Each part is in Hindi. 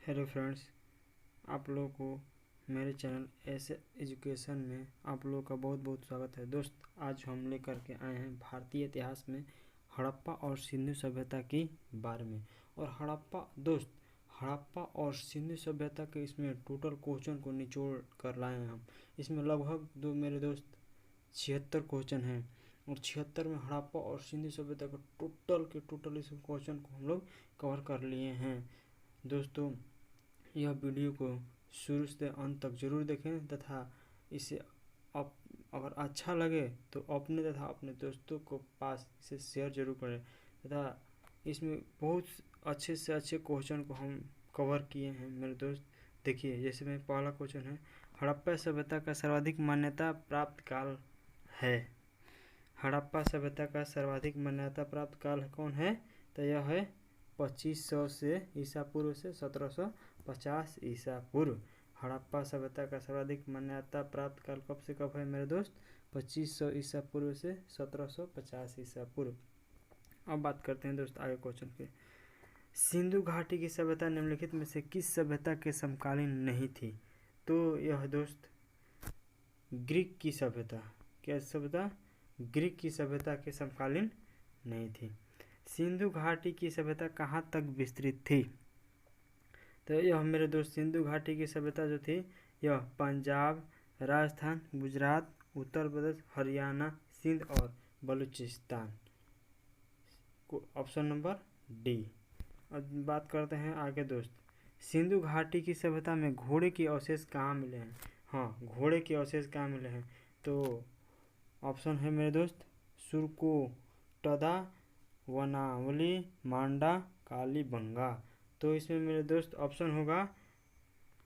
हेलो फ्रेंड्स, आप लोगों को मेरे चैनल ऐसे एजुकेशन में आप लोगों का बहुत बहुत स्वागत है। दोस्त, आज हम लेकर के आए हैं भारतीय इतिहास में हड़प्पा और सिंधु सभ्यता के बारे में। और हड़प्पा और सिंधु सभ्यता के इसमें टोटल क्वेश्चन को निचोड़ कर लाए हैं हम। इसमें लगभग मेरे दोस्त 76 क्वेश्चन हैं और 76 में हड़प्पा और सिंधु सभ्यता का टोटल इस क्वेश्चन को हम लोग कवर कर लिए हैं। दोस्तों, यह वीडियो को शुरू से अंत तक जरूर देखें तथा इसे अगर अच्छा लगे तो अपने तथा अपने दोस्तों को पास इसे शेयर जरूर करें तथा इसमें बहुत अच्छे से अच्छे क्वेश्चन को हम कवर किए हैं मेरे दोस्त। देखिए, जैसे में पहला क्वेश्चन है, हड़प्पा सभ्यता का सर्वाधिक मान्यता प्राप्त काल है। हड़प्पा सभ्यता का सर्वाधिक मान्यता प्राप्त काल कौन है? तो यह है 2500 से ईसा पूर्व से 1750 ईसा पूर्व। हड़प्पा सभ्यता का सर्वाधिक मान्यता प्राप्त काल कब से कब है मेरे दोस्त? 2500 ईसा पूर्व से 1750 ईसा पूर्व। अब बात करते हैं दोस्त आगे क्वेश्चन के। सिंधु घाटी की सभ्यता निम्नलिखित में से किस सभ्यता के समकालीन नहीं थी? तो यह दोस्त ग्रीक की सभ्यता। क्या सभ्यता? ग्रीक की सभ्यता के समकालीन नहीं थी। सिंधु घाटी की सभ्यता कहाँ तक विस्तृत थी? तो यह मेरे दोस्त सिंधु घाटी की सभ्यता जो थी यह पंजाब, राजस्थान, गुजरात, उत्तर प्रदेश, हरियाणा, सिंध और बलूचिस्तान। Option number D. अब बात करते हैं आगे दोस्त, सिंधु घाटी की सभ्यता में घोड़े के अवशेष कहाँ मिले हैं? हाँ, घोड़े के अवशेष कहाँ मिले हैं? तो ऑप्शन है मेरे दोस्त सुरकोटदा, वनावली, मांडा, कालीबंगा। तो इसमें मेरे दोस्त ऑप्शन होगा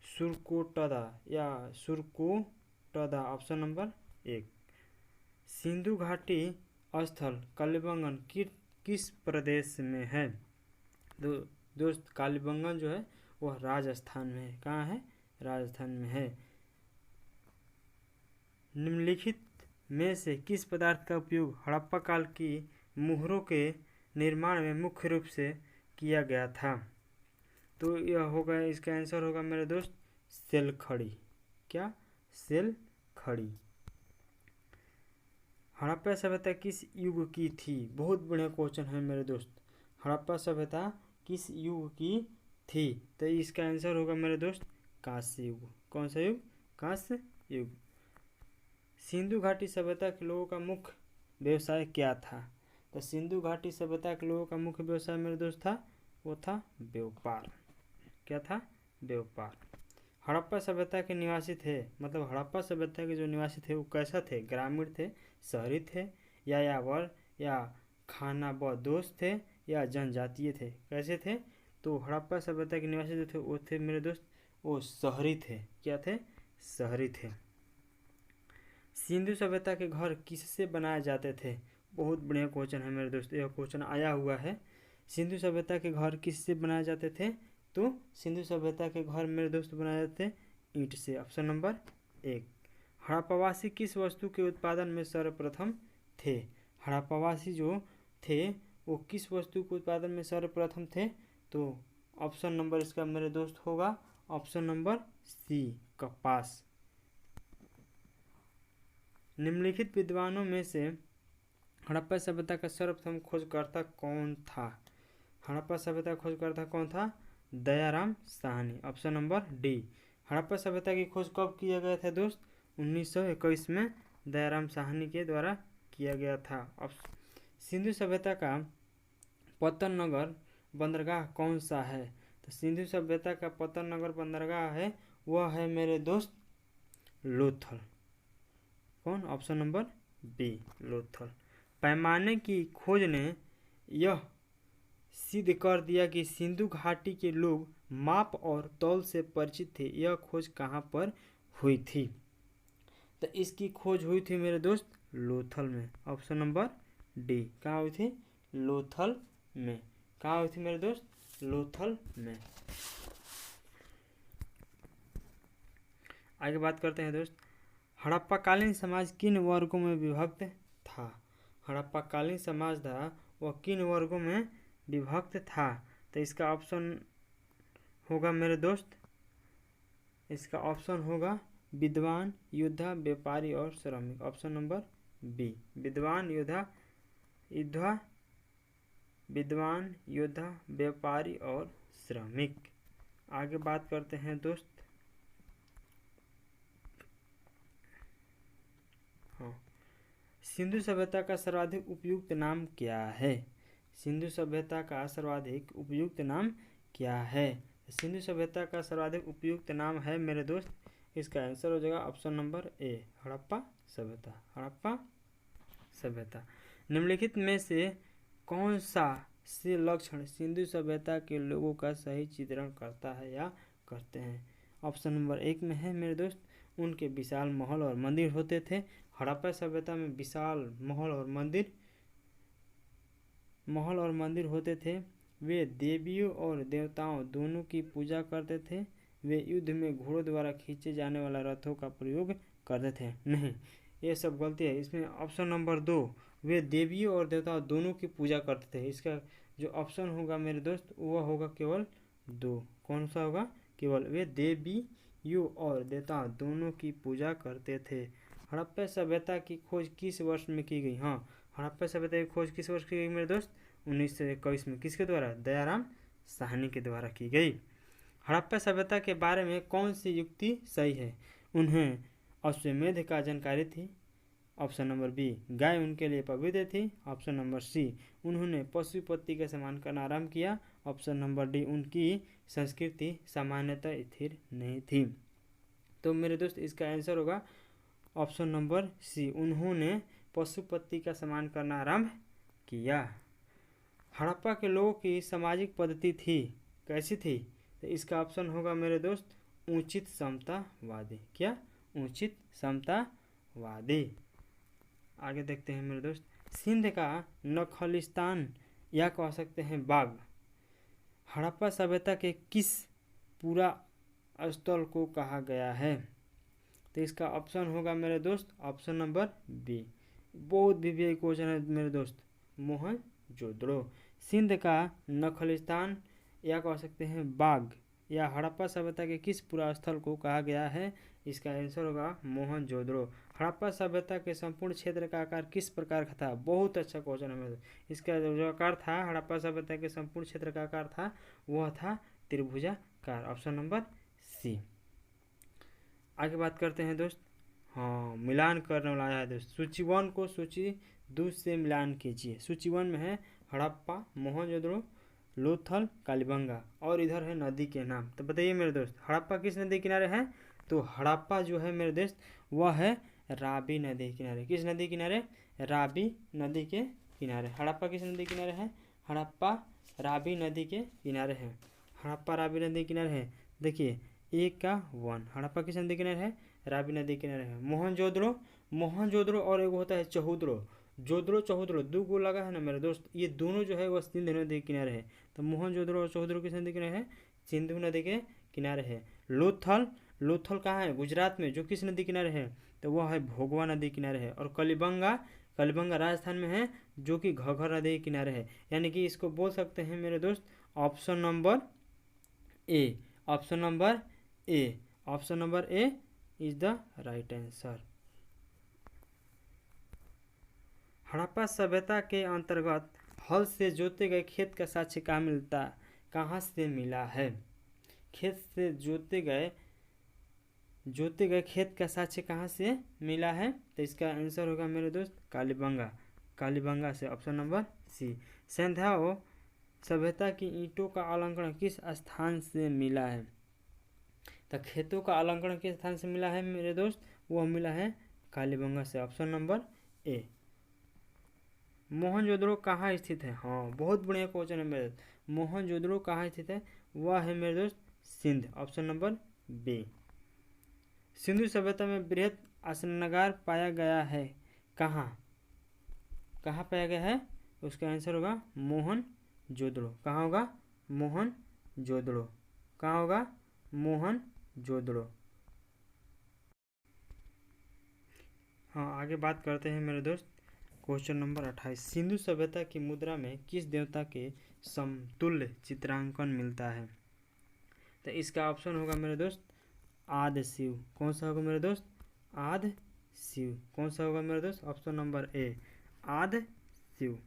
सुरकोटदा या सुरकोटदा, ऑप्शन नंबर 1। सिंधु घाटी स्थल कालीबंगन किस प्रदेश में है? दोस्त कालीबंगन जो है वह राजस्थान में है। कहाँ है? राजस्थान में है। निम्नलिखित में से किस पदार्थ का उपयोग हड़प्पा काल की मुहरों के निर्माण में मुख्य रूप से किया गया था? तो यह होगा, इसका आंसर होगा मेरे दोस्त सेल खड़ी। क्या? सेल खड़ी। हड़प्पा सभ्यता किस युग की थी? बहुत बढ़िया क्वेश्चन है मेरे दोस्त। हड़प्पा सभ्यता किस युग की थी? तो इसका आंसर होगा मेरे दोस्त कांस्य युग। कौन सा युग? कांस्य युग। सिंधु घाटी सभ्यता के लोगों का मुख्य व्यवसाय क्या था? तो सिंधु घाटी सभ्यता के लोगों का मुख्य व्यवसाय मेरे दोस्त था, वो था व्यापार। क्या था? व्यापार। हड़प्पा सभ्यता के निवासी थे, मतलब हड़प्पा सभ्यता के जो निवासी थे वो कैसा थे? ग्रामीण थे, शहरी थे, यायावर या खानाबदोश थे या जनजातीय थे? कैसे थे? तो हड़प्पा सभ्यता के निवासी जो थे वो थे मेरे दोस्त वो शहरी थे। क्या थे? शहरी थे। सिंधु सभ्यता के घर किससे बनाए जाते थे? बहुत बढ़िया क्वेश्चन है मेरे दोस्त, यह क्वेश्चन आया हुआ है। सिंधु सभ्यता के घर किससे बनाए जाते थे? तो सिंधु सभ्यता के घर मेरे दोस्त बनाए जाते थे ईंट से। Option number 1। हड़प्पावासी किस वस्तु के उत्पादन में सर्वप्रथम थे? हड़प्पावासी जो थे वो किस वस्तु के उत्पादन में सर्वप्रथम थे? तो ऑप्शन नंबर इसका मेरे दोस्त होगा ऑप्शन नंबर सी, कपास। निम्नलिखित विद्वानों में से हड़प्पा सभ्यता का सर्वप्रथम खोजकर्ता कौन था? हड़प्पा सभ्यता का खोजकर्ता कौन था? Dayaram Sahni. Option number D. Harappa सभ्यता की खोज कब किया गया था दोस्त? 1921 में दयाराम साहनी के द्वारा किया गया था। सिंधु सभ्यता का पतन नगर बंदरगाह कौन सा है? तो सिंधु सभ्यता का पतन नगर बंदरगाह है वह है मेरे दोस्त लोथल। कौन? Option number B, Lothal. पैमाने की खोज ने यह सिद्ध कर दिया कि सिंधु घाटी के लोग माप और तौल से परिचित थे। यह खोज कहाँ पर हुई थी? तो इसकी खोज हुई थी मेरे दोस्त लोथल में। Option number D. कहाँ हुई थी? लोथल में। कहाँ हुई थी मेरे दोस्त? लोथल में। आगे बात करते हैं दोस्त, हड़प्पाकालीन समाज किन वर्गों में विभक्त था? हड़प्पाकालीन समाज था वह किन वर्गों में विभक्त था? तो इसका ऑप्शन होगा मेरे दोस्त, इसका ऑप्शन होगा विद्वान, योद्धा, व्यापारी और श्रमिक। ऑप्शन नंबर बी, विद्वान, योद्धा, व्यापारी और श्रमिक। आगे बात करते हैं दोस्त। हाँ, सिंधु सभ्यता का सर्वाधिक उपयुक्त नाम क्या है? सिंधु सभ्यता का सर्वाधिक उपयुक्त नाम क्या है? सिंधु सभ्यता का सर्वाधिक उपयुक्त नाम है मेरे दोस्त, इसका आंसर हो जाएगा ऑप्शन नंबर ए, हड़प्पा सभ्यता। हड़प्पा सभ्यता। निम्नलिखित में से कौन सा से लक्षण सिंधु सभ्यता के लोगों का सही चित्रण करता है या करते हैं? ऑप्शन नंबर एक में है मेरे दोस्त, उनके विशाल महल और मंदिर होते थे। हड़प्पा सभ्यता में विशाल महल और मंदिर होते थे। वे देवियों और देवताओं दोनों की पूजा करते थे। वे युद्ध में घोड़ों द्वारा खींचे जाने वाला रथों का प्रयोग करते थे। नहीं, ये सब गलती है। इसमें ऑप्शन नंबर 2, वे देवियों और देवताओं दोनों की पूजा करते थे। इसका जो ऑप्शन होगा मेरे दोस्त वह होगा केवल 2। कौन सा होगा? केवल वे देवियों और देवताओं दोनों की पूजा करते थे। हड़प्पा सभ्यता की खोज किस वर्ष में की गई? हाँ, हड़प्पा सभ्यता की खोज किस वर्ष की गई मेरे दोस्त? 1921 में। किसके द्वारा? दयाराम साहनी के द्वारा की गई। हड़प्पा सभ्यता के बारे में कौन सी युक्ति सही है? उन्हें अश्वमेध का जानकारी थी। ऑप्शन नंबर बी, गाय उनके लिए पवित्र थी। ऑप्शन नंबर सी, उन्होंने पशुपति का सम्मान करना आरंभ किया। ऑप्शन नंबर डी, उनकी संस्कृति सामान्यतः स्थिर नहीं थी। तो मेरे दोस्त इसका आंसर होगा ऑप्शन नंबर सी, उन्होंने पशुपति का सम्मान करना आरंभ किया। हड़प्पा के लोगों की सामाजिक पद्धति थी, कैसी थी? तो इसका ऑप्शन होगा मेरे दोस्त उचित समतावादी। क्या? उचित समतावादी। आगे देखते हैं मेरे दोस्त, सिंध का नखलिस्तान या कह सकते हैं बाग हड़प्पा सभ्यता के किस पूरा स्थल को कहा गया है? तो इसका ऑप्शन होगा मेरे दोस्त ऑप्शन नंबर बी, बहुत भी क्वेश्चन है मेरे दोस्त, मोहनजोदड़ो। सिंध का नखलिस्तान या कह सकते हैं बाग या हड़प्पा सभ्यता के किस पूरा स्थल को कहा गया है? इसका आंसर होगा मोहनजोदड़ो। हड़प्पा सभ्यता के संपूर्ण क्षेत्र का आकार किस प्रकार का था? बहुत अच्छा क्वेश्चन है मेरे। इसका जो आकार था हड़प्पा सभ्यता के संपूर्ण क्षेत्र का आकार था वह था त्रिभुजाकार। Option number C. आगे बात करते हैं दोस्त। हाँ, मिलान करने वाला है दोस्त। सूची 1 को सूची 2 से मिलान कीजिए। सूची 1 में है हड़प्पा, मोहनजोदड़ो, लोथल, कालीबंगा और इधर है नदी के नाम। तो बताइए मेरे दोस्त, हड़प्पा किस नदी किनारे है? तो हड़प्पा जो है मेरे दोस्त वह है रावी नदी किनारे। किस नदी किनारे? रावी नदी के किनारे। हड़प्पा किस नदी किनारे है? हड़प्पा रावी नदी के किनारे है। हड़प्पा रावी नदी किनारे है। देखिए 1 का 1 हड़प्पा किस नदी किनारे है? रावी नदी किनारे है। मोहनजोदड़ो और एक होता है चौहुदड़ो। चौहुदड़ो 2 गो लगा है ना मेरे दोस्त, ये दोनों जो है वह सिंधु नदी के किनारे है। तो मोहनजोदड़ो और चौहुदड़ो किस नदी के किनारे है? सिंधु नदी के किनारे है। लोथल कहाँ है? गुजरात में। जो किस नदी किनारे है? तो वह है भोगवा नदी किनारे है। और कलिबंगा राजस्थान में है, जो कि घग्गर नदी के किनारे है। यानी कि इसको बोल सकते हैं मेरे दोस्त option number A. Option number A is the right answer. Harappa सभ्यता के अंतर्गत हल से जोते गए खेत का साक्ष्य कहाँ से मिला है? खेत से जोते गए खेत का साक्ष्य कहाँ से मिला है? तो इसका आंसर होगा मेरे दोस्त कालीबंगा से। ऑप्शन नंबर सी। सिंधु सभ्यता की ईंटों का अलंकरण किस स्थान से मिला है? तो खेतों का अलंकरण किस स्थान से मिला है मेरे दोस्त? वह मिला है कालीबंगा से। Option number A. मोहनजोदड़ो कहाँ स्थित है? हाँ, बहुत बढ़िया क्वेश्चन है मेरे दोस्त। मोहनजोदड़ो कहाँ स्थित है? वह है मेरे दोस्त Sindh. Option number B. Sindhu सभ्यता में बृहद आसनागार पाया गया है कहाँ पाया गया है? उसका आंसर होगा मोहनजोदड़ो। कहाँ होगा? मोहनजोदड़ो। कहाँ होगा? मोहनजोदड़ो। हाँ, आगे बात करते हैं मेरे दोस्त। क्वेश्चन नंबर 28, सिंधु सभ्यता की मुद्रा में किस देवता के समतुल्य चित्रांकन मिलता है? तो इसका ऑप्शन होगा मेरे दोस्त आद शिव। कौन सा होगा मेरे दोस्त? आद शिव। कौन सा होगा मेरे दोस्त? ऑप्शन नंबर ए आद शिव।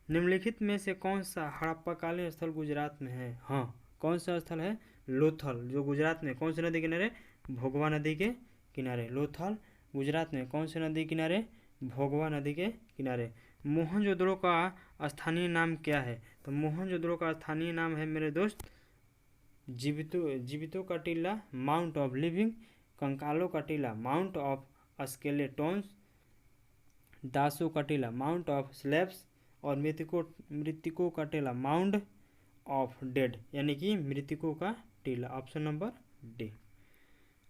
निम्नलिखित में से कौन सा हड़प्पाकालीन स्थल गुजरात में है? हाँ, कौन सा स्थल है? लोथल, जो गुजरात में कौन सी नदी किनारे? भोगवा नदी के किनारे। लोथल गुजरात में कौन सी नदी किनारे? भोगवा नदी के किनारे। मोहनजोदड़ो का स्थानीय नाम क्या है? तो मोहनजोदड़ो का स्थानीय नाम है मेरे दोस्त जीवितो का टीला माउंट ऑफ लिविंग, कंकालो का टीला माउंट ऑफ स्केलेटोन्स, दासो का टीला माउंट ऑफ स्लैब्स और मृतकों का टीला माउंट ऑफ डेड, यानी कि मृतकों का टीला। Option number D.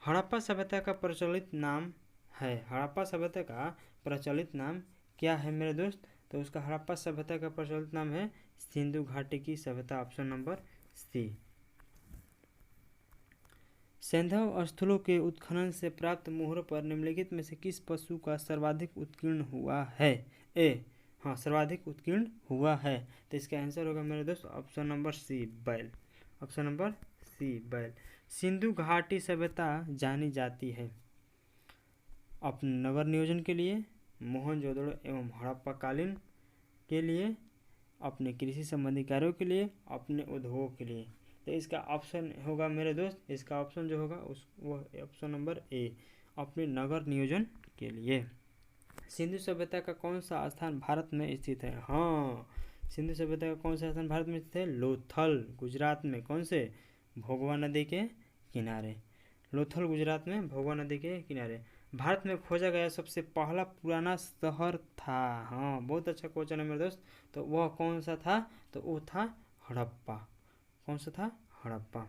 हड़प्पा सभ्यता का प्रचलित नाम है। हड़प्पा सभ्यता का प्रचलित नाम क्या है मेरे दोस्त? तो उसका हड़प्पा सभ्यता का प्रचलित नाम है सिंधु घाटी की सभ्यता। ऑप्शन नंबर सी। सैंधव स्थलों के उत्खनन से प्राप्त मोहरों पर निम्नलिखित में से किस पशु का सर्वाधिक उत्कीर्ण हुआ है? ए, हाँ, सर्वाधिक उत्कीर्ण हुआ है। तो इसका आंसर होगा मेरे दोस्त ऑप्शन नंबर सी बैल। ऑप्शन नंबर सी बैल। सिंधु घाटी सभ्यता जानी जाती है अपने नगर नियोजन के लिए, मोहनजोदड़ो एवं हड़प्पाकालीन के लिए, अपने कृषि संबंधी कार्यों के लिए, अपने उद्योगों के लिए। तो इसका ऑप्शन होगा मेरे दोस्त, इसका ऑप्शन जो होगा वो ऑप्शन नंबर ए, अपने नगर नियोजन के लिए। सिंधु सभ्यता का कौन सा स्थान भारत में स्थित है? हाँ, सिंधु सभ्यता का कौन सा स्थान भारत में स्थित है? लोथल गुजरात में। कौन से? भोगवा नदी के किनारे। लोथल गुजरात में भोगवा नदी के किनारे। भारत में खोजा गया सबसे पहला पुराना शहर था। हाँ, बहुत अच्छा क्वेश्चन है मेरे दोस्त। तो वह कौन सा था? तो वो था हड़प्पा। कौन सा था? हड़प्पा।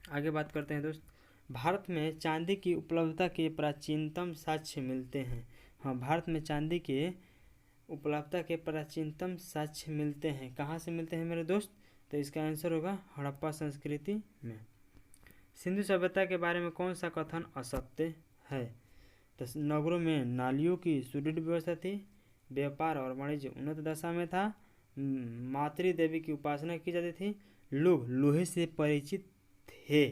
आगे बात करते हैं दोस्त। भारत में चांदी की उपलब्धता के प्राचीनतम साक्ष्य मिलते हैं। हाँ, भारत में चांदी के उपलब्धता के प्राचीनतम साक्ष्य मिलते हैं। कहाँ से मिलते हैं मेरे दोस्त? तो इसका आंसर होगा हड़प्पा संस्कृति में। सिंधु सभ्यता के बारे में कौन सा कथन असत्य है? तो नगरों में नालियों की सुदृढ़ व्यवस्था थी, व्यापार और वाणिज्य उन्नत दशा में था, मातृ देवी की उपासना की जाती थी, लोग लोहे से परिचित थे।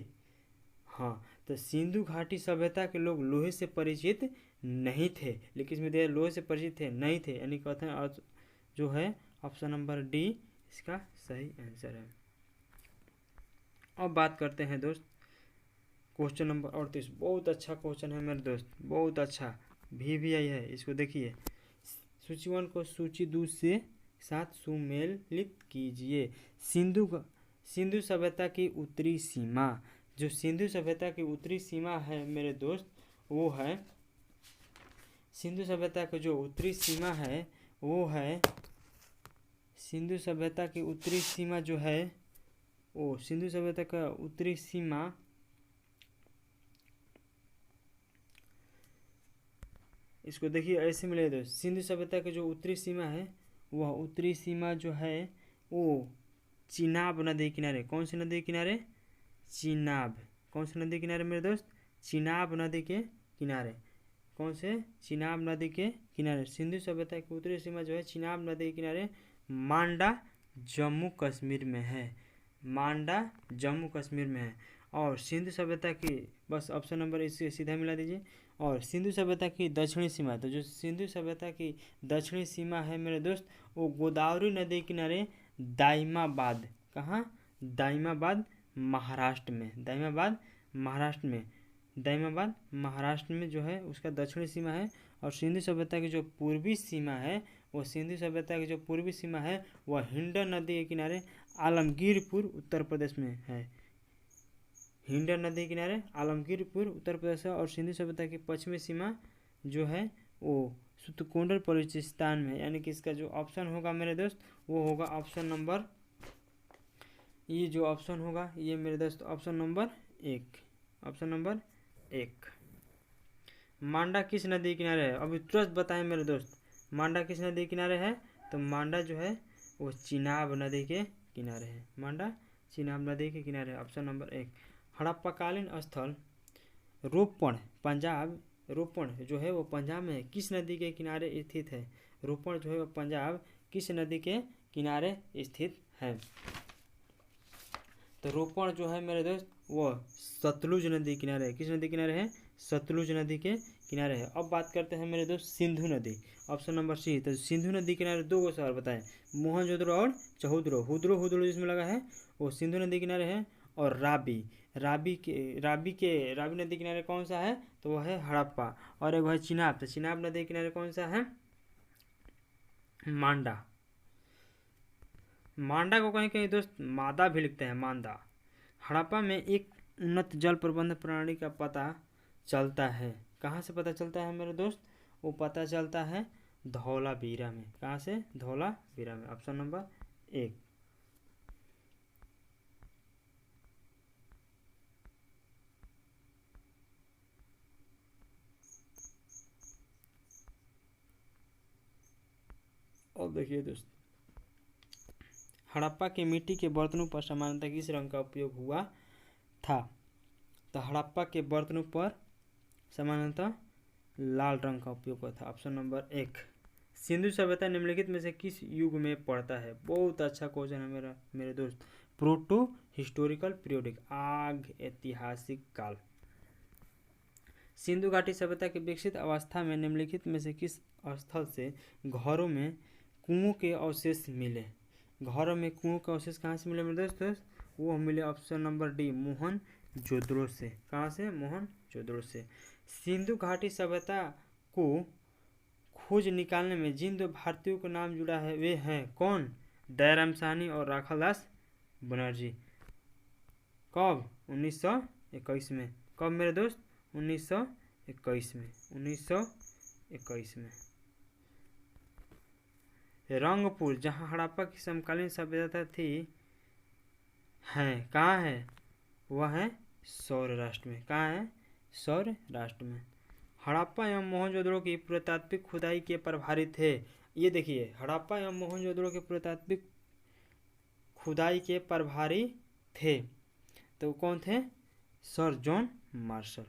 हाँ, तो सिंधु घाटी सभ्यता के लोग लोहे से परिचित नहीं थे, लेकिन इसमें दिया लोहे से परिचित थे नहीं थे, यानी कथन जो है ऑप्शन नंबर डी इसका सही आंसर है। अब बात करते हैं दोस्त क्वेश्चन नंबर 38। बहुत अच्छा क्वेश्चन है मेरे दोस्त, बहुत अच्छा। VVI है, इसको देखिए। सूची 1 को सूची 2 से साथ सुमेलित कीजिए। सिंधु सभ्यता की उत्तरी सीमा। जो सिंधु सभ्यता की उत्तरी सीमा है मेरे दोस्त, वो है सिंधु सभ्यता की जो उत्तरी सीमा है वो है सिंधु सभ्यता की उत्तरी सीमा जो है वो सिंधु सभ्यता का उत्तरी सीमा इसको देखिए ऐसे मिले दोस्त। सिंधु सभ्यता की जो उत्तरी सीमा है वह उत्तरी सीमा जो है वो चिनाब नदी किनारे। कौन सी नदी किनारे? चिनाब। कौन सी नदी किनारे मेरे दोस्त? चिनाब नदी के किनारे। कौन से? चिनाब नदी के किनारे। सिंधु सभ्यता की उत्तरी सीमा जो है चिनाब नदी के किनारे मांडा जम्मू कश्मीर में है। मांडा जम्मू कश्मीर में है। और सिंधु सभ्यता की बस ऑप्शन नंबर इससे सीधा मिला दीजिए। और सिंधु सभ्यता की दक्षिणी सीमा, तो जो सिंधु सभ्यता की दक्षिणी सीमा है मेरे दोस्त वो गोदावरी नदी किनारे दाइमाबाद। कहाँ? दाइमाबाद महाराष्ट्र में। दाइमाबाद महाराष्ट्र में। दाइमाबाद महाराष्ट्र में जो है उसका दक्षिणी सीमा है। और सिंधु सभ्यता की जो पूर्वी सीमा है वो सिंधु सभ्यता की जो पूर्वी सीमा है वह हिंडन नदी के किनारे आलमगीरपुर उत्तर प्रदेश में है। हिंडन नदी के किनारे आलमगीरपुर उत्तर प्रदेश है। और सिंधु सभ्यता की पश्चिमी सीमा जो है वो सुतकोंडर बलूचिस्तान में, यानी कि इसका जो ऑप्शन होगा मेरे दोस्त वो होगा ऑप्शन नंबर, ये जो ऑप्शन होगा ये मेरे दोस्त ऑप्शन नंबर 1। Option number 1। मांडा किस नदी के किनारे है? अभी तुरंत बताएं मेरे दोस्त, मांडा किस नदी के किनारे है? तो मांडा जो है वो चिनाब नदी के किनारे है। मांडा चिनाब नदी के किनारे है। Option number 1। हड़प्पाकालीन स्थल रोपण पंजाब, रोपण जो है वो पंजाब में किस नदी के किनारे स्थित है? रोपण जो है वो पंजाब किस नदी के किनारे स्थित है? तो रोपण जो है मेरे दोस्त वो सतलुज नदी किनारे है। किस नदी किनारे है? सतलुज नदी के किनारे है। अब बात करते हैं मेरे दोस्त सिंधु नदी, ऑप्शन नंबर सी। तो सिंधु नदी किनारे दो गो शहर बताएं, मोहनजोदड़ो और चहुद्रो। हुद्रो हुद्रो जिसमें लगा है वो सिंधु नदी किनारे है। और राबी राबी नदी किनारे कौन सा है? तो वो है हड़प्पा। और एक है चिनाब, तो चिनाब नदी किनारे कौन सा है? मांडा। मांडा को कहीं कहीं दोस्त मादा भी लिखते हैं, मांदा। हड़प्पा में एक उन्नत जल प्रबंधन प्रणाली का पता चलता है। कहाँ से पता चलता है मेरे दोस्त? वो पता चलता है धौलावीरा में। कहाँ से? धौलावीरा में, ऑप्शन नंबर 1। और देखिए दोस्त, हड़प्पा के मिट्टी के बर्तनों पर सामान्यतः किस रंग का उपयोग हुआ था? तो हड़प्पा के बर्तनों पर सामान्यतः लाल रंग का उपयोग हुआ था, ऑप्शन नंबर 1। सिंधु सभ्यता निम्नलिखित में से किस युग में पड़ता है? बहुत अच्छा क्वेश्चन है मेरे दोस्त। प्रोटो हिस्टोरिकल पीरियोडिक, आग ऐतिहासिक काल। सिंधु घाटी सभ्यता की विकसित अवस्था में निम्नलिखित में से किस स्थल से घरों में कुओं के अवशेष मिले? घरों में कुओं के अवशेष कहाँ से मिले मेरे दोस्त? वो मिले ऑप्शन नंबर डी, मोहनजोदड़ो से। कहाँ से? मोहनजोदड़ो से। सिंधु घाटी सभ्यता को खोज निकालने में जिन दो भारतीयों का नाम जुड़ा है वे हैं कौन? दयाराम साहनी और राखालदास बनर्जी। कब? 1921 में। कब मेरे दोस्त? 1921 में। 1921 में। रंगपुर, जहाँ हड़प्पा की समकालीन सभ्यता थी, हैं कहाँ है? वह है सौराष्ट्र में। कहाँ है? सौराष्ट्र में। हड़प्पा एवं मोहनजोदड़ो की पुरातात्विक खुदाई के प्रभारी थे। ये देखिए, हड़प्पा एवं मोहनजोदड़ो के पुरातात्विक खुदाई के प्रभारी थे, तो कौन थे? Sir John Marshall.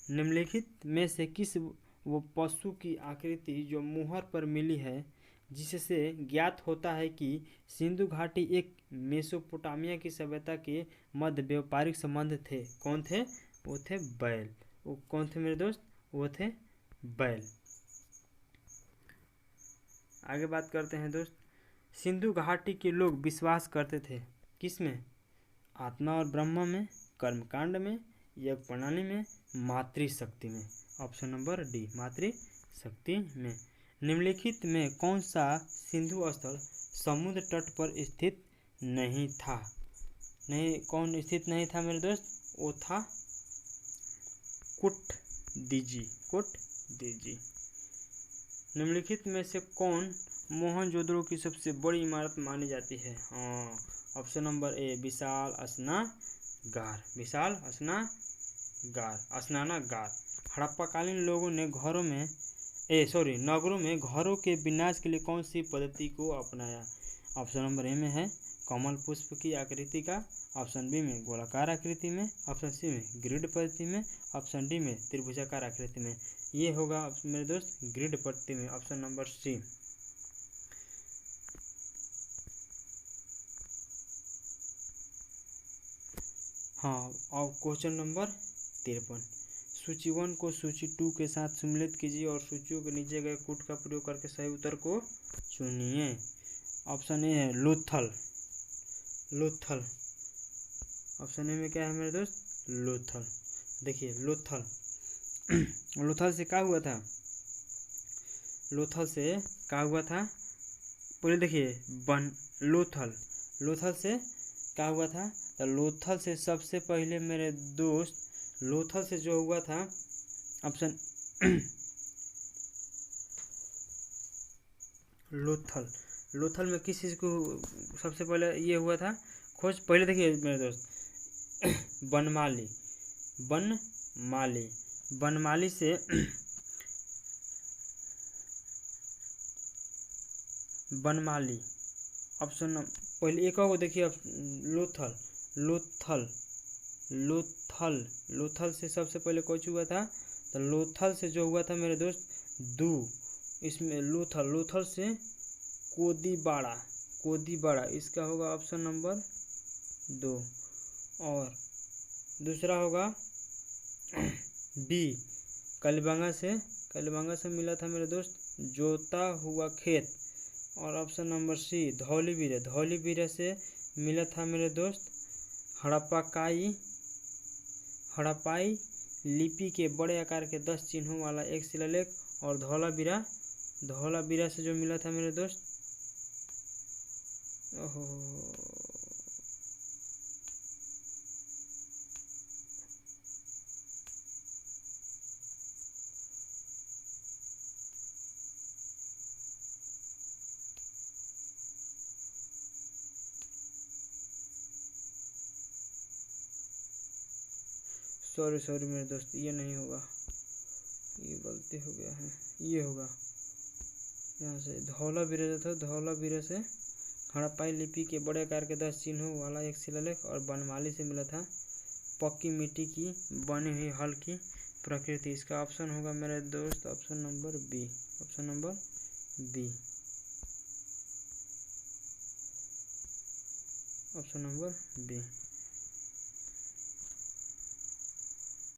निम्नलिखित में से किस वो पशु की आकृति जो मुहर पर मिली है जिससे ज्ञात होता है कि सिंधु घाटी एक मेसोपोटामिया की सभ्यता के मध्य व्यापारिक संबंध थे? कौन थे? वो थे बैल। वो कौन थे मेरे दोस्त? वो थे बैल। आगे बात करते हैं दोस्त, सिंधु घाटी के लोग विश्वास करते थे किस में? आत्मा और ब्रह्म में, कर्मकांड में, यज्ञ प्रणाली में, मातृशक्ति में। ऑप्शन नंबर डी, मातृशक्ति में। निम्नलिखित में कौन सा सिंधु स्थल समुद्र तट पर स्थित नहीं था? नहीं, कौन स्थित नहीं था मेरे दोस्त? वो था कोटदीजी। कोटदीजी। निम्नलिखित में से कौन मोहनजोदड़ो की सबसे बड़ी इमारत मानी जाती है? हाँ, ऑप्शन नंबर ए, विशाल स्नानागार। विशाल स्नानागार। हड़प्पाकालीन लोगों ने नगरों में घरों के विन्यास के लिए कौन सी पद्धति को अपनाया? ऑप्शन नंबर ए में है कमल पुष्प की आकृति का, ऑप्शन बी में गोलाकार आकृति में, ऑप्शन सी में ग्रिड पद्धति में, ऑप्शन डी में त्रिभुजाकार आकृति में। ये होगा मेरे दोस्त ग्रिड पद्धति में, ऑप्शन नंबर सी। हाँ, और क्वेश्चन नंबर 53, सूची 1 को सूची 2 के साथ सम्मिलित कीजिए और सूचियों के नीचे गए कूट का प्रयोग करके सही उत्तर को चुनिए। ऑप्शन ए है लोथल। लोथल, ऑप्शन ए में क्या है मेरे दोस्त? लोथल। देखिए लोथल लोथल से क्या हुआ था? लोथल से क्या हुआ था? पहले देखिए लोथल से क्या हुआ था? तो लोथल से सबसे पहले मेरे दोस्त, लोथल से जो हुआ था ऑप्शन लोथल में किस चीज़ को सबसे पहले ये हुआ था खोज? पहले देखिए मेरे दोस्त, बनमाली से बनमाली ऑप्शन पहले एक को देखिए, लोथल से सबसे पहले कौन हुआ था? तो लोथल से जो हुआ था मेरे दोस्त दू, इसमें लोथल से कोदीबाड़ा इसका होगा ऑप्शन नंबर 2। और दूसरा होगा बी, कलिबंगा से मिला था मेरे दोस्त जोता हुआ खेत। और ऑप्शन नंबर सी, धौलीबीरा से मिला था मेरे दोस्त हड़प्पाई लिपि के बड़े आकार के 10 चिन्हों वाला एक शिलालेख। और धौलाबीरा से जो मिला था मेरे दोस्त, ओहो सॉरी मेरे दोस्त, ये नहीं होगा, ये गलती हो गया है, ये होगा यहाँ से धौलाबीरा से हड़प्पाई लिपि के बड़े आकार के 10 चिन्हों वाला एक शिलालेख। और बनमाली से मिला था पक्की मिट्टी की बनी हुई हल की प्रकृति। इसका ऑप्शन होगा मेरे दोस्त option number B. Option number B.